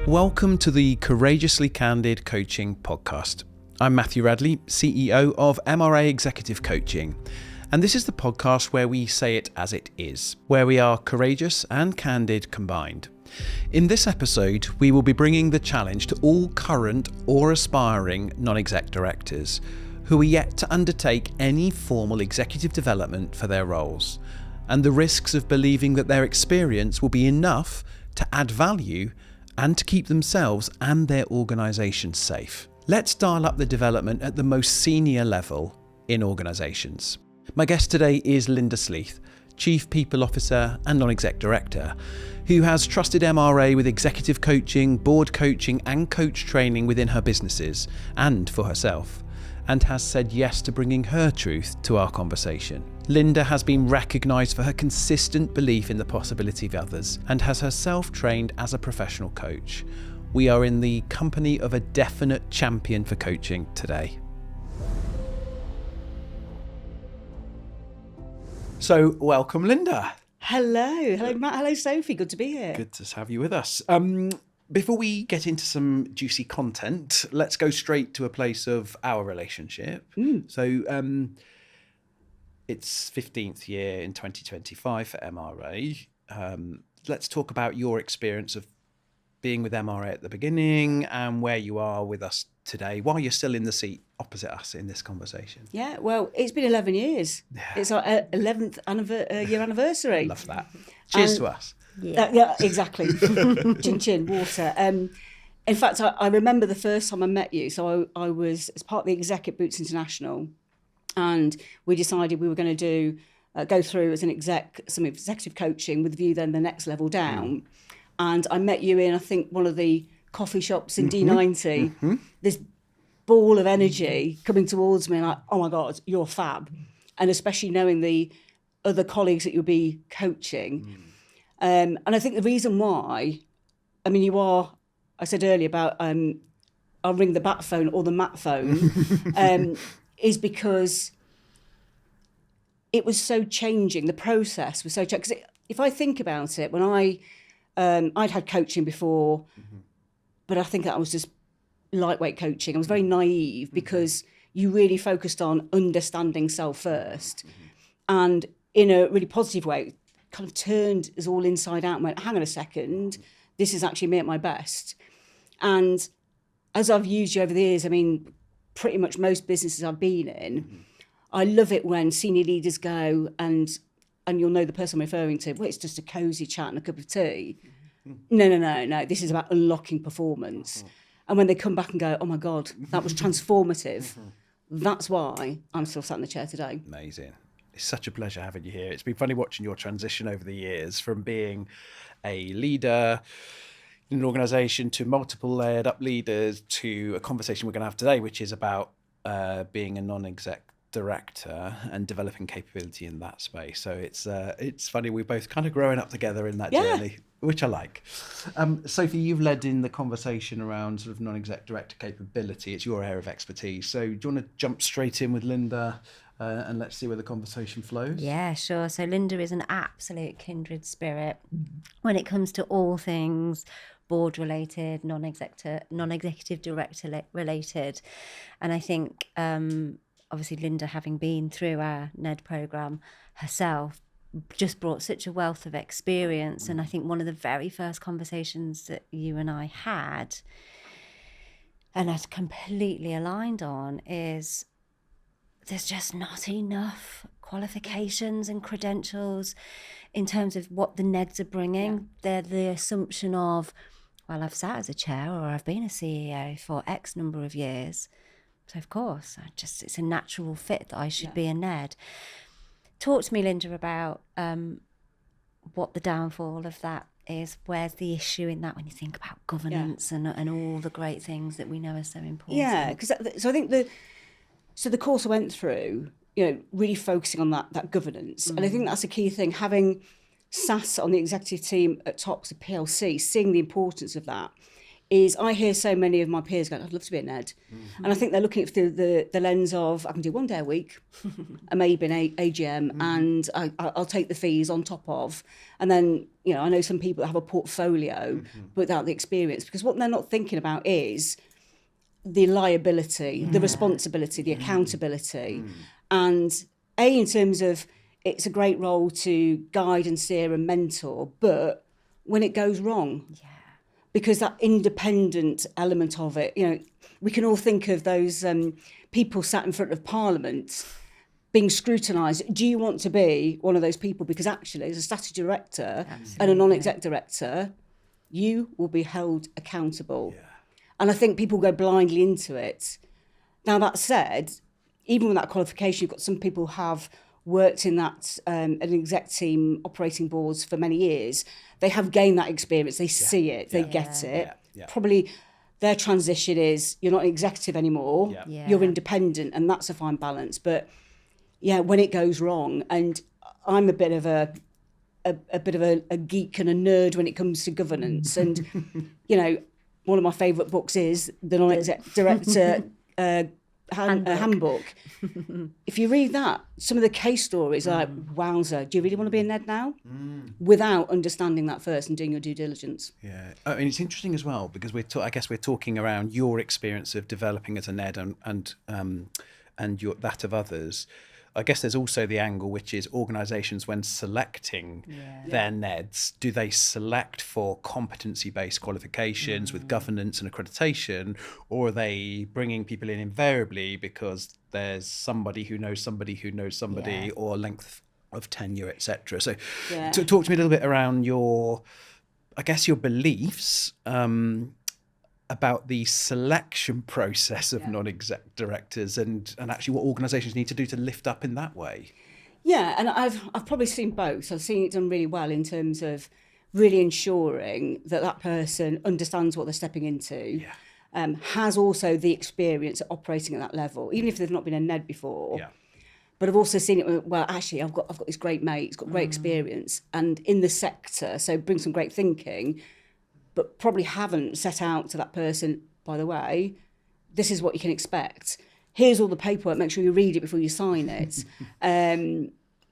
Welcome to the Courageously Candid Coaching Podcast. I'm Matthew Radley, CEO of MRA Executive Coaching, and this is the podcast where we say it as it is, where we are courageous and candid combined. In this episode, we will be bringing the challenge to all current or aspiring non-exec directors who are yet to undertake any formal executive development for their roles, and the risks of believing that their experience will be enough to add value and to keep themselves and their organisation safe. Let's dial up the development at the most senior level in organisations. My guest today is Linda Sleath, Chief People Officer and Non-Exec Director, who has trusted MRA with executive coaching, board coaching and coach training within her businesses and for herself, and has said yes to bringing her truth to our conversation. Linda has been recognised for her consistent belief in the possibility of others and has herself trained as a professional coach. We are in the company of a definite champion for coaching today. So, welcome, Linda. Hello, Matt. Hello, Sophie. Good to be here. Good to have you with us. Before we get into some juicy content, let's go straight to a place of our relationship. So, it's 15th year in 2025 for MRA. Let's talk about your experience of being with MRA at the beginning and where you are with us today, while you're still in the seat opposite us in this conversation. Yeah, well, it's been 11 years. Yeah. It's our 11th year anniversary. Love that. Cheers to us. Yeah, exactly. Chin chin, water. In fact, I remember the first time I met you. So I was as part of the exec at Boots International, and we decided we were going to go through as an exec some executive coaching with the view then the next level down. And I met you in, I think, one of the coffee shops in D90. This ball of energy coming towards me, and like, oh my God, you're fab. And especially knowing the other colleagues that you'll be coaching. And I think the reason why, I mean, you are, I said earlier about I'll ring the bat phone or the mat phone, is because it was so changing. The process was so changing. Because if I think about it, when I'd had coaching before, but I think that was just lightweight coaching. I was very naive because you really focused on understanding self first. And in a really positive way, it kind of turned us all inside out and went, hang on a second, this is actually me at my best. And as I've used you over the years, I mean, pretty much most businesses I've been in, I love it when senior leaders go and you'll know the person I'm referring to, well, it's just a cosy chat and a cup of tea. No. This is about unlocking performance. And when they come back and go, oh my God, that was transformative. That's why I'm still sat in the chair today. Amazing. It's such a pleasure having you here. It's been funny watching your transition over the years from being a leader in an organisation to multiple layered up leaders to a conversation we're going to have today, which is about being a non-exec director and developing capability in that space. So it's funny, we're both kind of growing up together in that journey, which I like. Sophie, you've led in the conversation around sort of non-exec director capability. It's your area of expertise. So do you want to jump straight in with Linda and let's see where the conversation flows? Yeah, sure. So Linda is an absolute kindred spirit when it comes to all things board related, non-executive director related. And I think obviously Linda, having been through our NED programme herself, just brought such a wealth of experience. And I think one of the very first conversations that you and I had, and I completely aligned on, is there's just not enough qualifications and credentials in terms of what the NEDs are bringing. They're the assumption of, well, I've sat as a chair or I've been a CEO for X number of years. So, of course, it's a natural fit that I should be a NED. Talk to me, Linda, about what the downfall of that is. Where's the issue in that when you think about governance and all the great things that we know are so important? Yeah, because so I think the course I went through, really focusing on that governance. And I think that's a key thing, having sat on the executive team at Tops of PLC, seeing the importance of that. is I hear so many of my peers going, I'd love to be a NED. And I think they're looking at it through the lens of, I can do 1 day a week, and maybe an AGM, and I'll take the fees on top of. And then, you know, I know some people that have a portfolio without the experience, because what they're not thinking about is the liability, the responsibility, the accountability. And in terms of, it's a great role to guide and steer and mentor, but when it goes wrong, because that independent element of it, you know, we can all think of those people sat in front of Parliament being scrutinised. Do you want to be one of those people? Because actually, as a statutory director and a non-exec director, you will be held accountable. Yeah. And I think people go blindly into it. Now, that said, even with that qualification, you've got some people who have worked in that an exec team, operating boards for many years. They have gained that experience. They see it. They get it. Probably their transition is you're not an executive anymore. You're independent, and that's a fine balance. But yeah, when it goes wrong, and I'm a bit of a geek and a nerd when it comes to governance, and you know, one of my favourite books is the non-exec director handbook. If you read that, some of the case stories are like, wowzer, do you really want to be a NED now? Without understanding that first and doing your due diligence. Yeah, I mean, it's interesting as well, because I guess we're talking around your experience of developing as a NED and that of others. I guess there's also the angle, which is organisations when selecting their NEDs, do they select for competency-based qualifications with governance and accreditation, or are they bringing people in invariably because there's somebody who knows somebody who knows somebody, or length of tenure, etc. So talk to me a little bit around your beliefs about the selection process of non-exec directors and actually what organisations need to do to lift up in that way. Yeah, and I've probably seen both. I've seen it done really well in terms of really ensuring that person understands what they're stepping into, has also the experience of operating at that level, even if they've not been a NED before. Yeah. But I've also seen it, well, actually, I've got this great mate, he's got great experience, and in the sector, so bring some great thinking, but probably haven't set out to that person, by the way, this is what you can expect. Here's all the paperwork, make sure you read it before you sign it.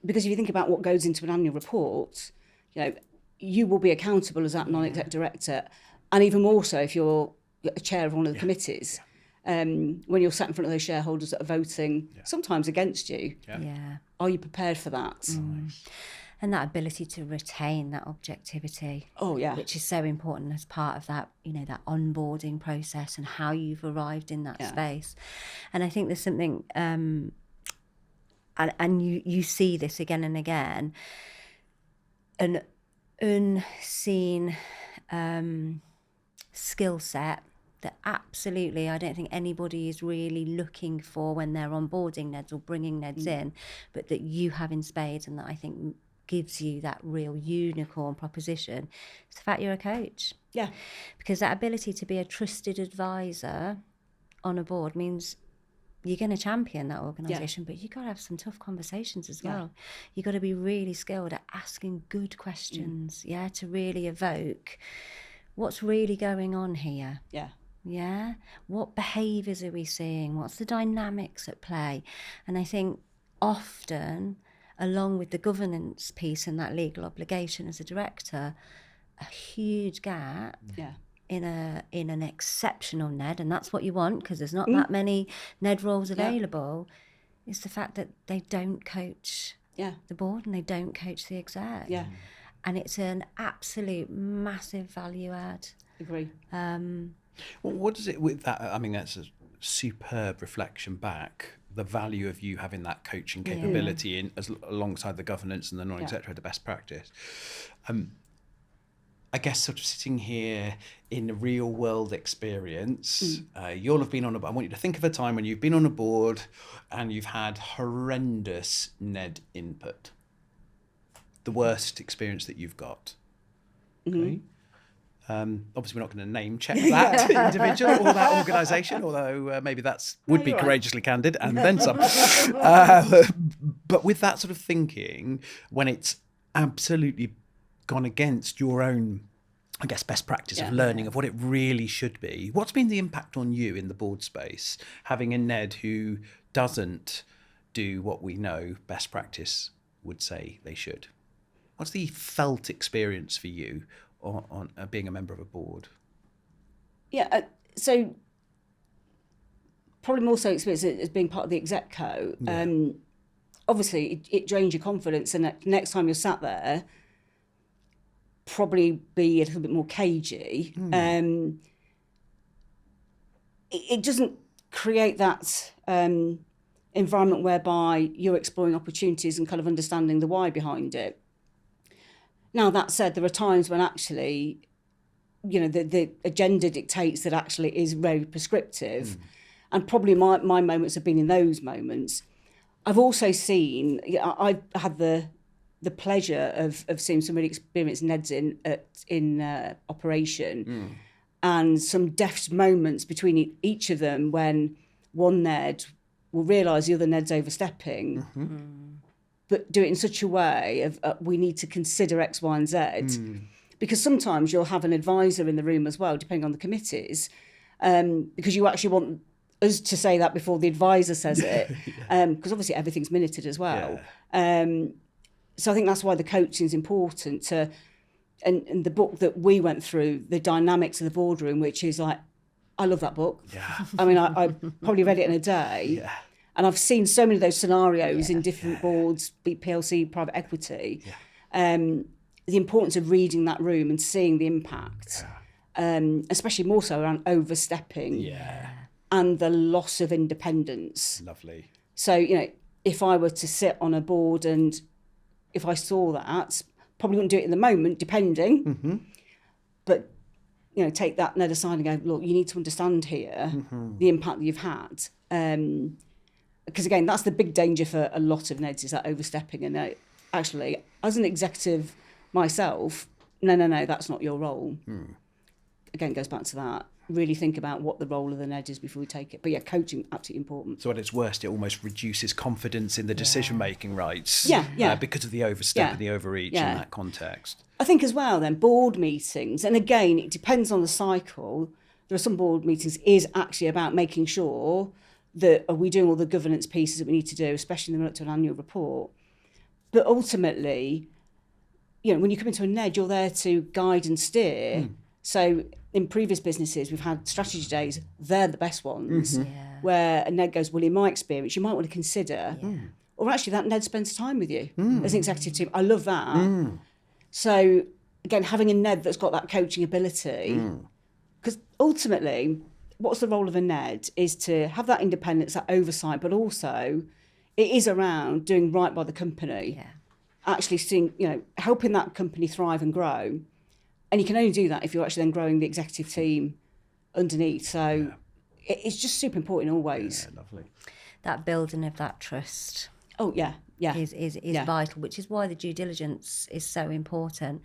Because if you think about what goes into an annual report, you know, you will be accountable as that non-exec director, and even more so if you're a chair of one of the committees, when you're sat in front of those shareholders that are voting, sometimes against you. Are you prepared for that? Nice. And that ability to retain that objectivity, which is so important as part of that, you know, that onboarding process and how you've arrived in that space. And I think there's something, and you see this again and again, an unseen skill set that absolutely I don't think anybody is really looking for when they're onboarding NEDs or bringing NEDs in, but that you have in spades, and that I think gives you that real unicorn proposition. It's the fact you're a coach. Yeah. Because that ability to be a trusted advisor on a board means you're going to champion that organisation, but you've got to have some tough conversations as well. You've got to be really skilled at asking good questions, to really evoke what's really going on here. Yeah. What behaviours are we seeing? What's the dynamics at play? And I think often, along with the governance piece and that legal obligation as a director, a huge gap in an exceptional NED, and that's what you want because there's not that many NED roles available, is the fact that they don't coach the board and they don't coach the exec. And it's an absolute massive value add. Agree. Well, what is it with that? I mean, that's a superb reflection back. The value of you having that coaching capability alongside the governance and the non-exec the best practice. I guess sort of sitting here in real world experience, you'll have been I want you to think of a time when you've been on a board and you've had horrendous NED input. The worst experience that you've got. Okay. Obviously, we're not going to name check that individual or that organisation, although maybe would be courageously candid and then some. But with that sort of thinking, when it's absolutely gone against your own I guess, best practice of learning of what it really should be. What's been the impact on you in the board space, having a NED who doesn't do what we know best practice would say they should? What's the felt experience for you on being a member of a board? Yeah, so probably more so experience as being part of the exec co. Obviously, it drains your confidence, and next time you're sat there, probably be a little bit more cagey. It doesn't create that environment whereby you're exploring opportunities and kind of understanding the why behind it. Now, that said, there are times when actually, the agenda dictates that actually it is very prescriptive. And probably my moments have been in those moments. I've also seen, I've had the pleasure of seeing some really experienced NEDs in operation, and some deft moments between each of them when one NED will realise the other NED's overstepping, but do it in such a way of we need to consider X, Y, and Z. Because sometimes you'll have an advisor in the room as well, depending on the committees, because you actually want us to say that before the advisor says it, because obviously everything's minuted as well. So I think that's why the coaching is important. And the book that we went through, The Dynamics of the Boardroom, which is like, I love that book. Yeah. I mean, I probably read it in a day. Yeah. And I've seen so many of those scenarios in different boards, be it PLC, private equity. Yeah. The importance of reading that room and seeing the impact, especially more so around overstepping. Yeah. And the loss of independence. Lovely. So, if I were to sit on a board and if I saw that, probably wouldn't do it in the moment, depending. But, take that NED aside and go, look, you need to understand here the impact that you've had. Because, again, that's the big danger for a lot of NEDs, is that overstepping. And actually, as an executive myself, no, that's not your role. Again, it goes back to that. Really think about what the role of the NED is before we take it. But coaching, absolutely important. So at its worst, it almost reduces confidence in the decision-making rights. Because of the overstep and the overreach in that context. I think as well then, board meetings, and again, it depends on the cycle. There are some board meetings is actually about making sure that are we doing all the governance pieces that we need to do, especially in the run up to an annual report. But ultimately, when you come into a NED, you're there to guide and steer. So in previous businesses, we've had strategy days. They're the best ones, where a NED goes, well, in my experience, you might want to consider, or actually that NED spends time with you as an executive team. I love that. So again, having a NED that's got that coaching ability, because ultimately, what's the role of a NED is to have that independence, that oversight, but also it is around doing right by the company, actually seeing, helping that company thrive and grow. And you can only do that if you're actually then growing the executive team underneath. So it's just super important in all ways. Yeah, lovely. That building of that trust. Oh, yeah. Is vital, which is why the due diligence is so important.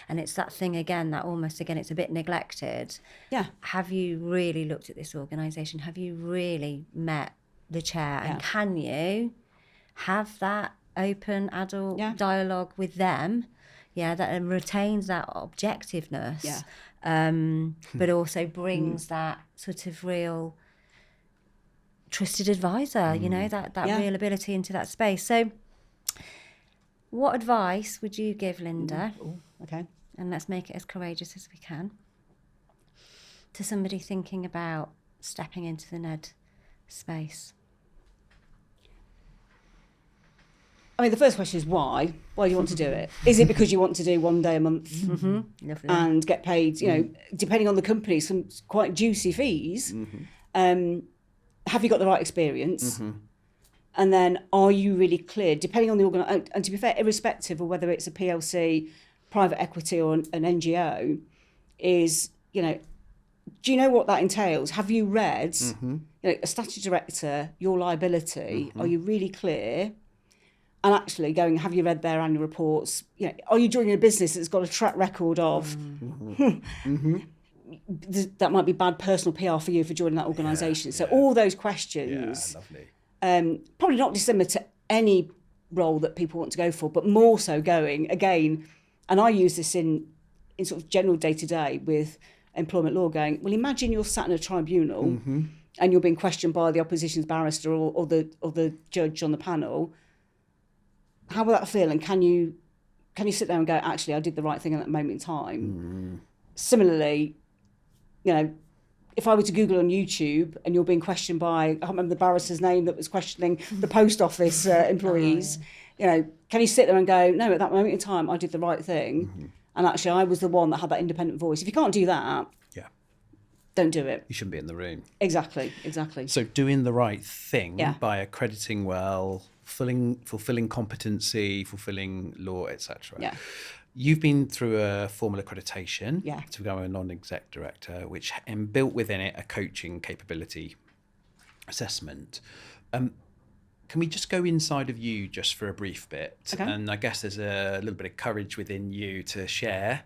And it's that thing again that almost, again, it's a bit neglected. Yeah. Have you really looked at this organisation? Have you really met the chair? And can you have that open adult dialogue with them? That retains that objectiveness, but also brings that sort of real trusted advisor, that real ability into that space. So what advice would you give, Linda? Okay. And let's make it as courageous as we can, to somebody thinking about stepping into the NED space? I mean, the first question is why? Why do you want to do it? Is it because you want to do one day a month and get paid, depending on the company, some quite juicy fees? Have you got the right experience? And then are you really clear, depending on the organisation, and to be fair, irrespective of whether it's a PLC, private equity or an NGO, is, do you know what that entails? Have you read, a statutory director, your liability? Are you really clear? And actually going, have you read their annual reports? Are you joining a business that's got a track record of, that might be bad personal PR for you for joining that organisation. So all those questions, probably not dissimilar to any role that people want to go for, but more so going, again, and I use this in in sort of general day-to-day with employment law going, well, imagine you're sat in a tribunal and you're being questioned by the opposition's barrister or the judge on the panel. How will that feel? And can you sit there and go, actually, I did the right thing at that moment in time? Similarly, you know, if I were to Google on YouTube and you're being questioned by, I can't remember the barrister's name that was questioning the post office employees, you know, can you sit there and go, no, at that moment in time, I did the right thing. And actually, I was the one that had that independent voice. If you can't do that, don't do it. You shouldn't be in the room. Exactly. So doing the right thing Yeah. by accrediting well, fulfilling competency, fulfilling law, etc. Yeah. You've been through a formal accreditation Yeah. to become a non-exec director, which built within it a coaching capability assessment. Can we just go inside of you just for a brief bit? Okay. And I guess there's a little bit of courage within you to share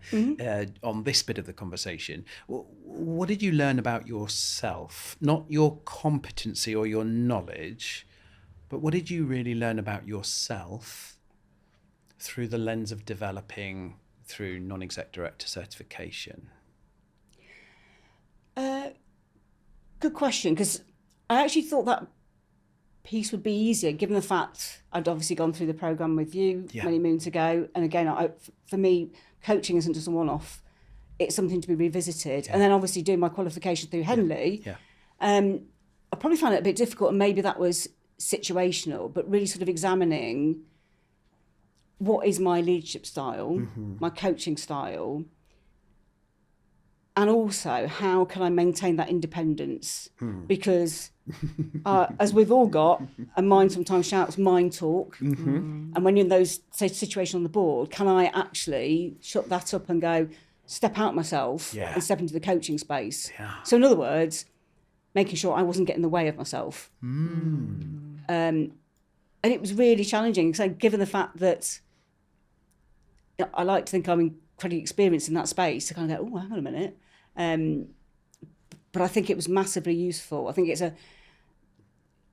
on this bit of the conversation. What did you learn about yourself? Not your competency or your knowledge, but what did you really learn about yourself through the lens of developing through non-exec director certification? Good question, because I actually thought that piece would be easier, given the fact I'd obviously gone through the programme with you many moons ago. And again, for me, coaching isn't just a one-off. It's something to be revisited. And then obviously doing my qualification through Henley, I probably found it a bit difficult, and maybe that was situational, but really sort of examining what is my leadership style, my coaching style, and also how can I maintain that independence? Because as we've all got, and mine sometimes shouts mind talk, and when you're in those situations on the board, can I actually shut that up and go, step out myself and step into the coaching space? So in other words, making sure I wasn't getting in the way of myself. And it was really challenging, so given the fact that I like to think I'm incredibly experienced in that space, to kind of go, oh, hang on a minute. But I think it was massively useful. I think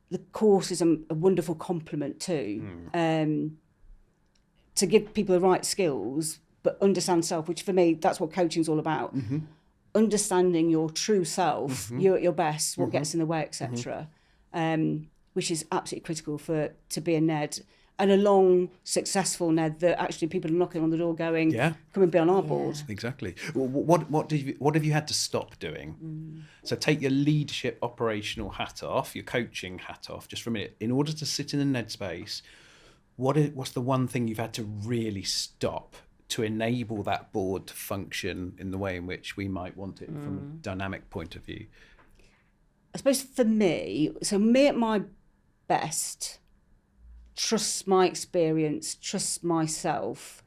the course is a wonderful complement too, to give people the right skills, but understand self, which for me, that's what coaching's all about. Understanding your true self, you at your best, what gets in the way, etc., which is absolutely critical to be a NED. And a long, successful NED that actually people are knocking on the door going, come and be on our board. Exactly. What have you had to stop doing? So take your leadership operational hat off, your coaching hat off, just for a minute. In order to sit in the NED space, what's the one thing you've had to really stop to enable that board to function in the way in which we might want it from a dynamic point of view? I suppose for me, so me at my best, trust my experience, trust myself.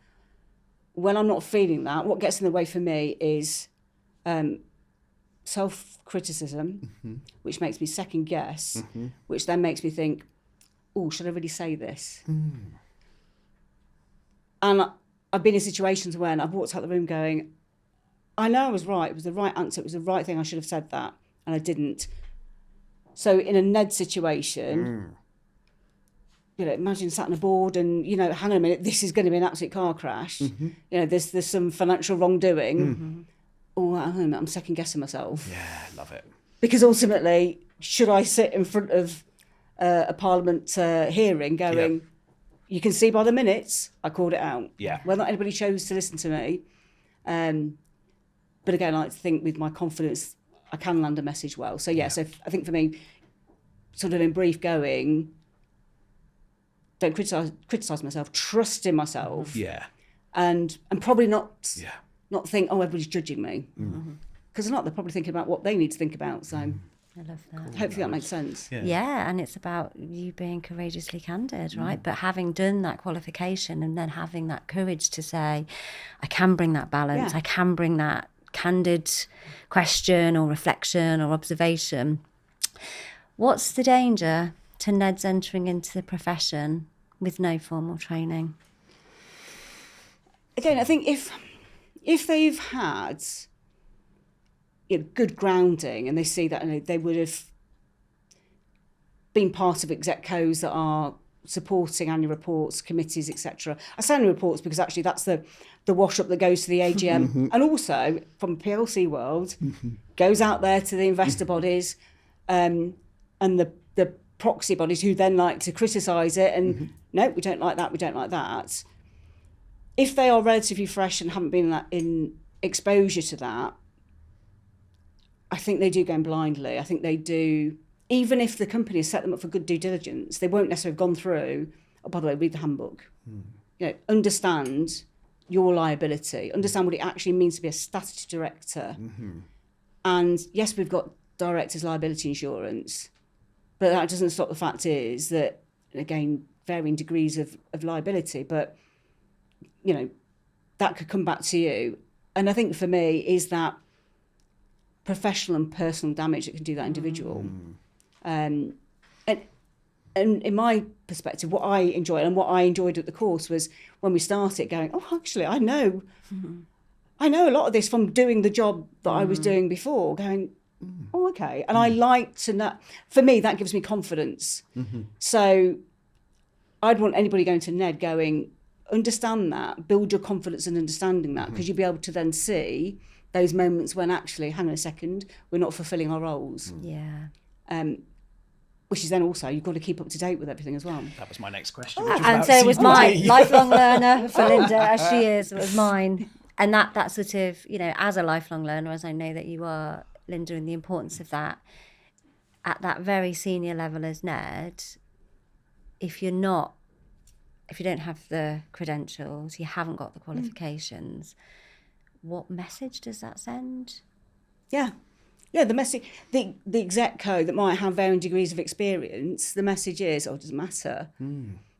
When I'm not feeling that, what gets in the way for me is self-criticism, which makes me second guess, which then makes me think, oh, should I really say this? And I've been in situations when I've walked out the room going, I know I was right, it was the right answer, it was the right thing, I should have said that, and I didn't. So in a NED situation, you know, imagine sat on a board and, you know, hang on a minute, this is going to be an absolute car crash. You know, there's some financial wrongdoing. Oh, hang on a minute, I'm second guessing myself. Yeah, love it. Because ultimately, should I sit in front of a Parliament hearing going, you can see by the minutes, I called it out. Well, not anybody chose to listen to me. But again, I like to think with my confidence, I can land a message well. So so I think for me, sort of in brief going, don't criticise myself, trust in myself. And probably not think, oh, everybody's judging me. Because they're not, they're probably thinking about what they need to think about. So I love that. Hopefully that makes sense. And it's about you being courageously candid, right? But having done that qualification and then having that courage to say, I can bring that balance, I can bring that candid question or reflection or observation. What's the danger to NEDs entering into the profession with no formal training? Again, I think if they've had good grounding and they see that they would have been part of exec co's that are supporting annual reports, committees, etc. I say annual reports because actually that's the wash-up that goes to the AGM, and also from the PLC world, goes out there to the investor bodies and the proxy bodies who then like to criticise it and no, we don't like that, we don't like that. If they are relatively fresh and haven't been in exposure to that, I think they do go in blindly. I think they do, even if the company has set them up for good due diligence, they won't necessarily have gone through, oh, by the way, read the handbook. Understand your liability, understand what it actually means to be a statutory director. And yes, we've got directors' liability insurance, but that doesn't stop the fact is that, again, varying degrees of liability, but, that could come back to you. And I think for me is that professional and personal damage that can do that individual. And in my perspective, what I enjoyed and what I enjoyed at the course was when we started going, oh, actually, I know a lot of this from doing the job that I was doing before, going, oh, okay. And I like to know, for me, that gives me confidence. So I'd want anybody going to NED going, understand that, build your confidence in understanding that, because you'll be able to then see those moments when actually, hang on a second, we're not fulfilling our roles. Which is then also, you've got to keep up to date with everything as well. That was my next question. And so was mine. Lifelong learner for Linda, as she is, was mine. And that sort of, as a lifelong learner, as I know that you are, Linda, and the importance of that, at that very senior level as NED, if you don't have the credentials, you haven't got the qualifications, what message does that send? Yeah, the message, the exec code that might have varying degrees of experience, the message is, it doesn't matter.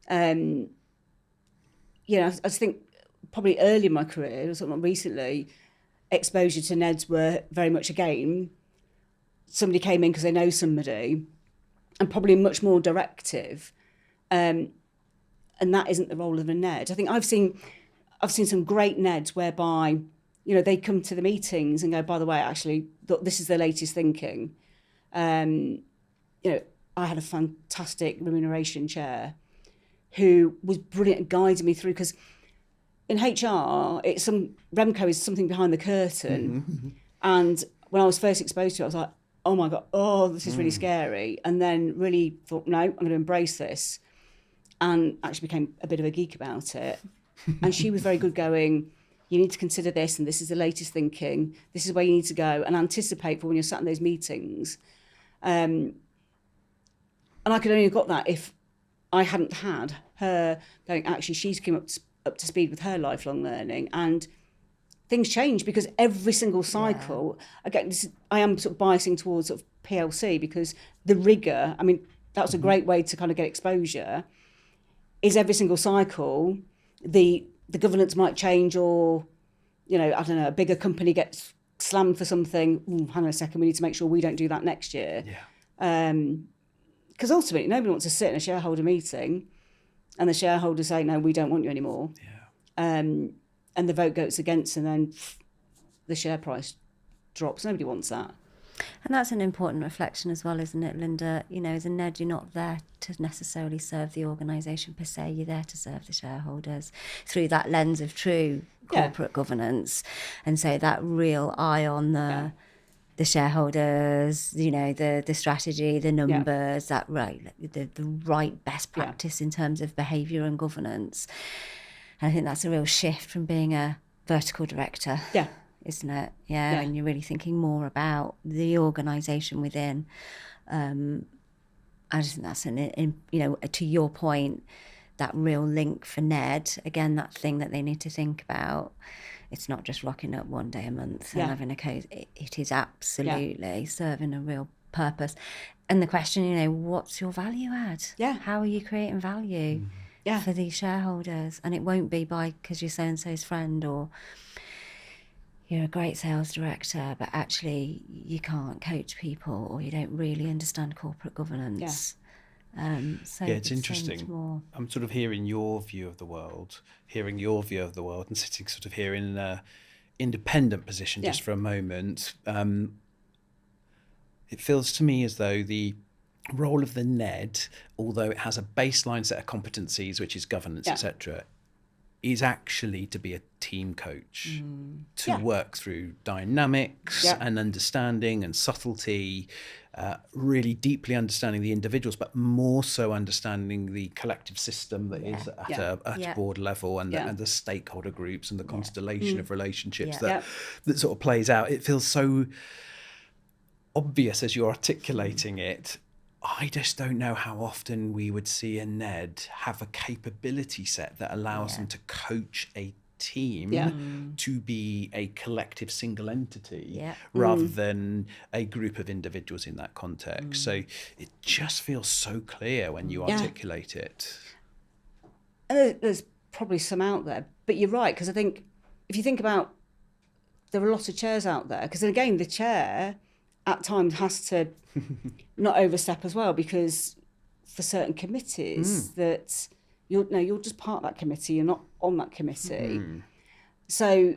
I just think probably early in my career, or something recently, exposure to NEDs were very much, again, somebody came in because they know somebody, and probably much more directive. And that isn't the role of a NED. I think I've seen some great NEDs whereby, they come to the meetings and go, by the way, actually, this is the latest thinking. I had a fantastic remuneration chair who was brilliant at guiding me through, because in HR, Remco is something behind the curtain. And when I was first exposed to it, I was like, oh my God, this is really scary. And then really thought, no, I'm going to embrace this. And actually became a bit of a geek about it. And she was very good going, you need to consider this, and this is the latest thinking, this is where you need to go, and anticipate for when you're sat in those meetings. And I could only have got that if I hadn't had her going, actually, she's come up to speed with her lifelong learning. And things change because every single cycle, again, I am sort of biasing towards sort of PLC, because the rigour, I mean, that was a great way to kind of get exposure, is every single cycle, the governance might change, or, I don't know, a bigger company gets slammed for something. Hang on a second, we need to make sure we don't do that next year. Because ultimately, nobody wants to sit in a shareholder meeting and the shareholders say, no, we don't want you anymore. And the vote goes against, and then the share price drops. Nobody wants that. And that's an important reflection as well, isn't it, Linda? As a NED, you're not there to necessarily serve the organisation per se. You're there to serve the shareholders through that lens of true corporate governance. And so that real eye on the shareholders, the strategy, the numbers, the right best practice in terms of behaviour and governance. And I think that's a real shift from being a vertical director. Isn't it? And you're really thinking more about the organisation within. I just think that's to your point, that real link for NED, again, that thing that they need to think about. It's not just rocking up one day a month and having a code. It is absolutely serving a real purpose. And the question, what's your value add? How are you creating value for these shareholders? And it won't be because you're so-and-so's friend, or you're a great sales director, but actually you can't coach people, or you don't really understand corporate governance. It's interesting. I'm sort of hearing your view of the world, and sitting sort of here in an independent position just for a moment. It feels to me as though role of the NED, although it has a baseline set of competencies, which is governance, etc., is actually to be a team coach, to work through dynamics and understanding and subtlety, really deeply understanding the individuals, but more so understanding the collective system that is at a board level, and the stakeholder groups and the constellation of relationships that sort of plays out. It feels so obvious as you're articulating it. I just don't know how often we would see a NED have a capability set that allows them to coach a team to be a collective single entity rather than a group of individuals in that context. So it just feels so clear when you articulate it. And there's probably some out there, but you're right, because I think if you think about, there are a lot of chairs out there, because again, the chair at times has to not overstep as well, because for certain committees that you're just part of that committee, you're not on that committee. So,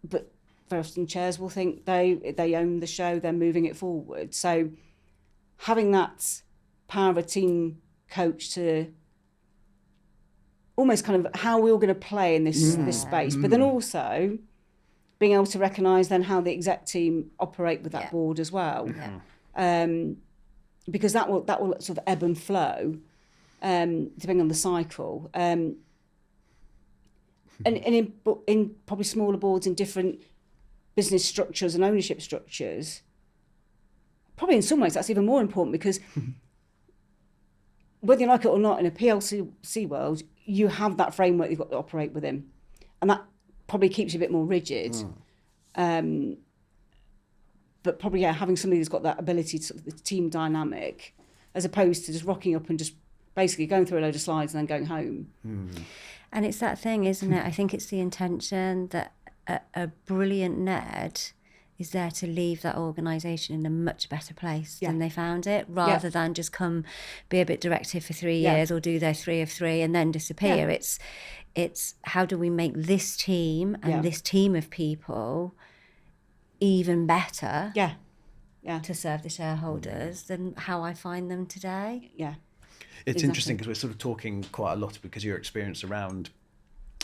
but very often chairs will think they own the show, they're moving it forward. So having that power of a team coach to almost kind of how we're all going to play in this space, but then also being able to recognise then how the exec team operate with that board as well. Because that will sort of ebb and flow, depending on the cycle. And in probably smaller boards in different business structures and ownership structures, probably in some ways that's even more important, because whether you like it or not, in a PLC world, you have that framework you've got to operate within. And that probably keeps you a bit more rigid. But probably, having somebody who's got that ability to sort of the team dynamic, as opposed to just rocking up and just basically going through a load of slides and then going home. And it's that thing, isn't it? I think it's the intention that a brilliant NED is there to leave that organisation in a much better place than they found it, rather than just come be a bit directive for 3 years or do their 3 of 3 and then disappear. It's how do we make this team and this team of people even better to serve the shareholders than how I find them today. It's interesting because we're sort of talking quite a lot because your experience around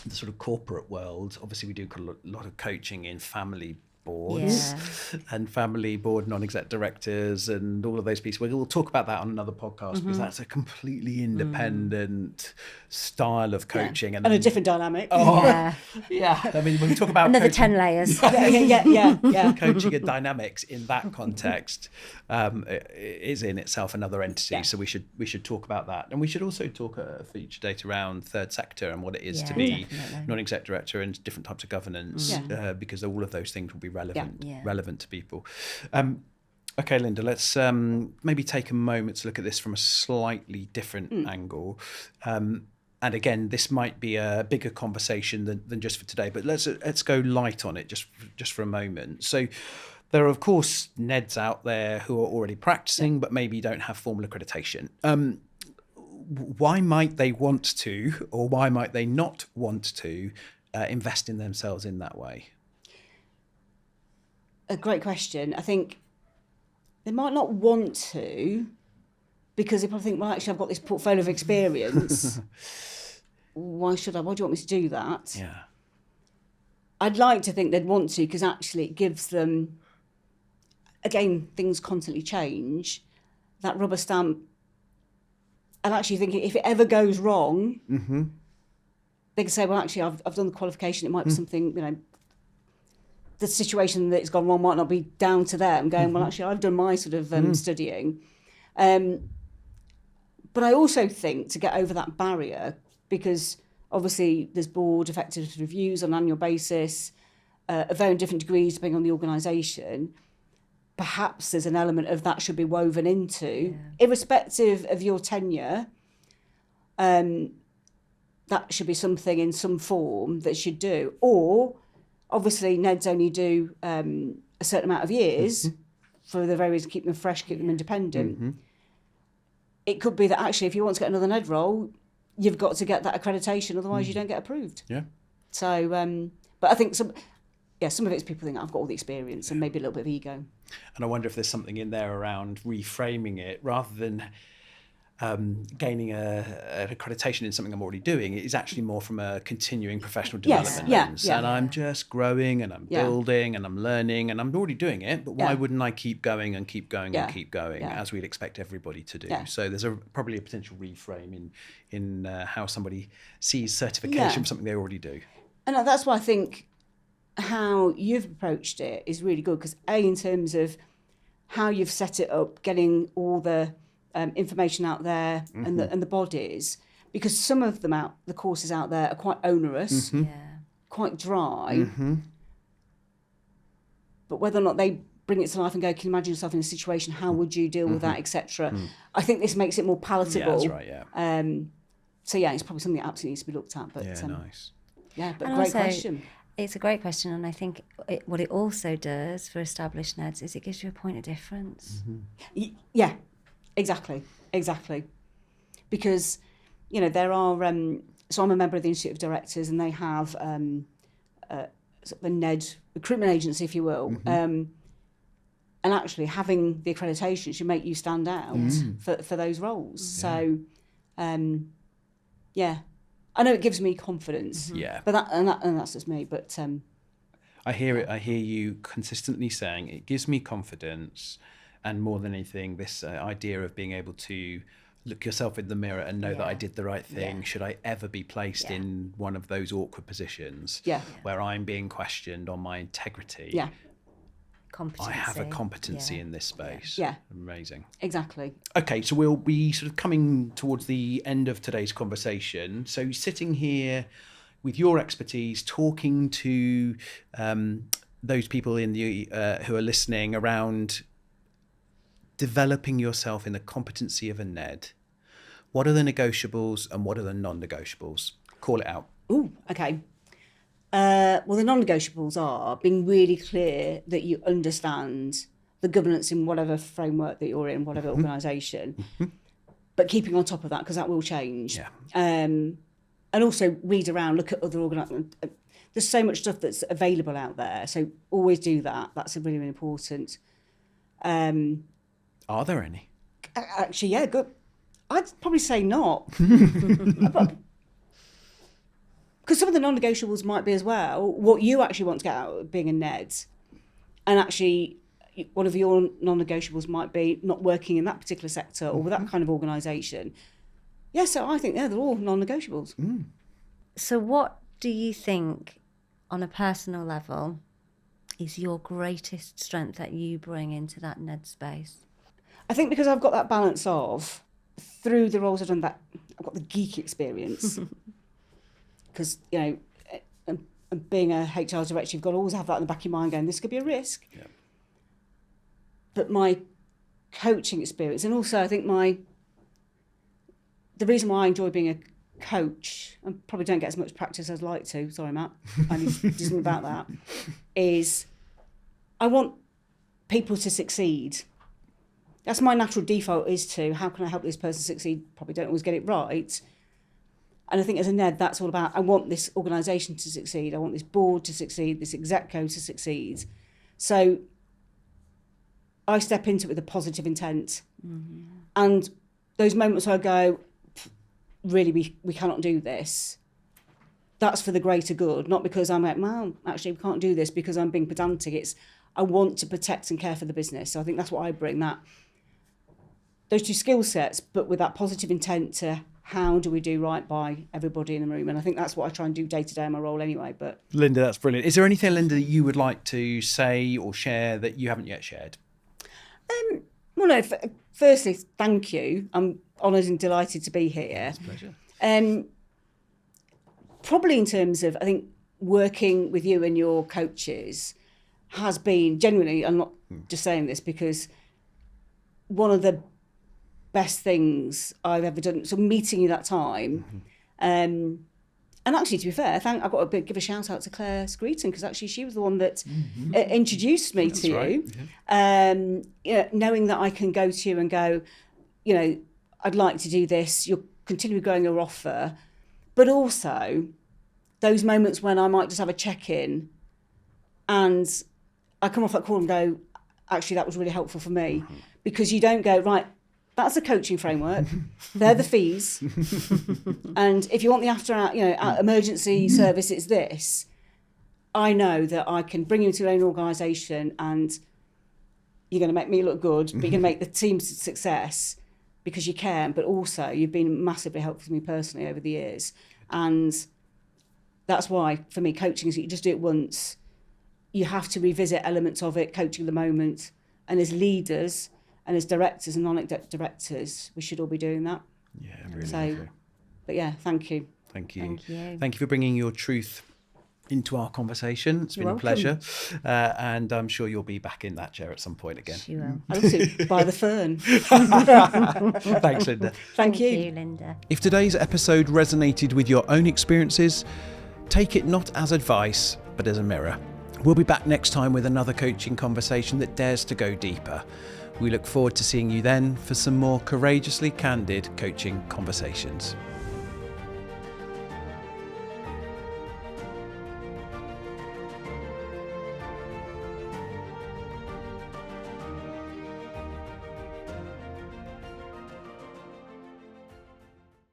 the sort of corporate world. Obviously we do a lot of coaching in family boards and family board non-exec directors and all of those pieces. We'll talk about that on another podcast because that's a completely independent style of coaching and a different dynamic. I mean, when we talk about another coaching, 10 layers. coaching and dynamics in that context is in itself another entity. So we should talk about that, and we should also talk a feature date around third sector and what it is to be non-exec director and different types of governance, because all of those things will be relevant to people. Okay, Linda, let's maybe take a moment to look at this from a slightly different angle. And again, this might be a bigger conversation than just for today, but let's go light on it just for a moment. So there are, of course, NEDs out there who are already practicing, but maybe don't have formal accreditation. Why might they want to, or why might they not want to invest in themselves in that way? A great question. I think they might not want to, because they probably think, well, actually, I've got this portfolio of experience. Why should I? Why do you want me to do that? I'd like to think they'd want to, because actually it gives them, again, things constantly change, that rubber stamp. And actually thinking, if it ever goes wrong, they can say, well, actually, I've done the qualification. It might be something, the situation that it's gone wrong might not be down to them, going, well, actually, I've done my sort of studying. But I also think to get over that barrier, because obviously there's board effectiveness reviews on an annual basis, of varying different degrees depending on the organisation, perhaps there's an element of that should be woven into, irrespective of your tenure, that should be something in some form that should do. Or, obviously, NEDs only do a certain amount of years for the very reason, keep them fresh, keep them independent. It could be that actually, if you want to get another NED role, you've got to get that accreditation, otherwise you don't get approved. So, but I think some of it's people think I've got all the experience and maybe a little bit of ego. And I wonder if there's something in there around reframing it rather than gaining an accreditation in something I'm already doing. It is actually more from a continuing professional development lens. And I'm just growing and I'm building and I'm learning and I'm already doing it. But why wouldn't I keep going and keep going and keep going as we'd expect everybody to do? So there's probably a potential reframe in how somebody sees certification for something they already do. And that's why I think how you've approached it is really good, because in terms of how you've set it up, getting all the information out there and the bodies, because some of them the courses out there are quite onerous, quite dry, but whether or not they bring it to life and go, can you imagine yourself in a situation, how would you deal with that, etc. I think this makes it more palatable. Yeah, that's right, so it's probably something that absolutely needs to be looked at. But nice. But and great also, question. It's a great question, and I think what it also does for established NEDs is it gives you a point of difference. Yeah, exactly. Because, there are... so I'm a member of the Institute of Directors, and they have sort of a NED recruitment agency, if you will. And actually having the accreditation should make you stand out for those roles. So, I know it gives me confidence. But that's just me. But I hear it. I hear you consistently saying it gives me confidence, and more than anything, this idea of being able to look yourself in the mirror and know that I did the right thing. Should I ever be placed in one of those awkward positions where I'm being questioned on my integrity? Competency. I have a competency in this space. Amazing. Exactly. Okay, so we'll be sort of coming towards the end of today's conversation. So sitting here with your expertise, talking to those people in the who are listening around developing yourself in the competency of a NED, what are the negotiables and what are the non-negotiables? Call it out. Ooh, okay. Well, the non-negotiables are being really clear that you understand the governance in whatever framework that you're in, whatever organisation, but keeping on top of that, because that will change. And also read around, look at other organisations. There's so much stuff that's available out there, so always do that. That's really, really important. Are there any? Actually, good. I'd probably say not. Because some of the non-negotiables might be as well what you actually want to get out of being a NED. And actually, one of your non-negotiables might be not working in that particular sector or with that kind of organisation. So I think, they're all non-negotiables. So what do you think, on a personal level, is your greatest strength that you bring into that NED space? I think because I've got that balance of, through the roles I've done, that I've got the geek experience. Because, and being a HR director, you've got to always have that in the back of your mind going, this could be a risk. But my coaching experience, and also I think the reason why I enjoy being a coach, and probably don't get as much practice as I'd like to, sorry Matt, I need to do something about that, is I want people to succeed. That's my natural default, is to, how can I help this person succeed? Probably don't always get it right. And I think as a NED, that's all about, I want this organisation to succeed. I want this board to succeed, this execco to succeed. So I step into it with a positive intent. And those moments where I go, really, we cannot do this, that's for the greater good, not because I'm like, well, actually, we can't do this because I'm being pedantic. It's, I want to protect and care for the business. So I think that's what I bring, those two skill sets, but with that positive intent to, how do we do right by everybody in the room? And I think that's what I try and do day to day in my role anyway. But Linda, that's brilliant. Is there anything, Linda, that you would like to say or share that you haven't yet shared? Well, no, firstly, thank you. I'm honoured and delighted to be here. It's a pleasure. Probably in terms of, I think, working with you and your coaches has been, genuinely, I'm not just saying this because one of the best things I've ever done. So meeting you that time, and actually, to be fair, I've got to give a shout out to Claire Screeton, because actually she was the one that introduced me to you. Knowing that I can go to you and go, I'd like to do this. You're continually growing your offer, but also those moments when I might just have a check-in And I come off that call and go, actually, that was really helpful for me. Because you don't go, right, that's a coaching framework. They're the fees. And if you want the emergency service, it's this. I know that I can bring you to an organisation and you're going to make me look good, but you're going to make the team success because you can. But also, you've been massively helpful to me personally over the years. And that's why, for me, coaching is you just do it once. You have to revisit elements of it, coaching the moment. And as leaders and as directors and non-exec directors, we should all be doing that. Yeah, really. So, but yeah, thank you. Thank you. Thank you. Thank you for bringing your truth into our conversation. It's been You're a pleasure. And I'm sure you'll be back in that chair at some point again. She will. I also buy the fern. Thanks, Linda. Thank you. Linda. If today's episode resonated with your own experiences, take it not as advice, but as a mirror. We'll be back next time with another coaching conversation that dares to go deeper. We look forward to seeing you then for some more courageously candid coaching conversations.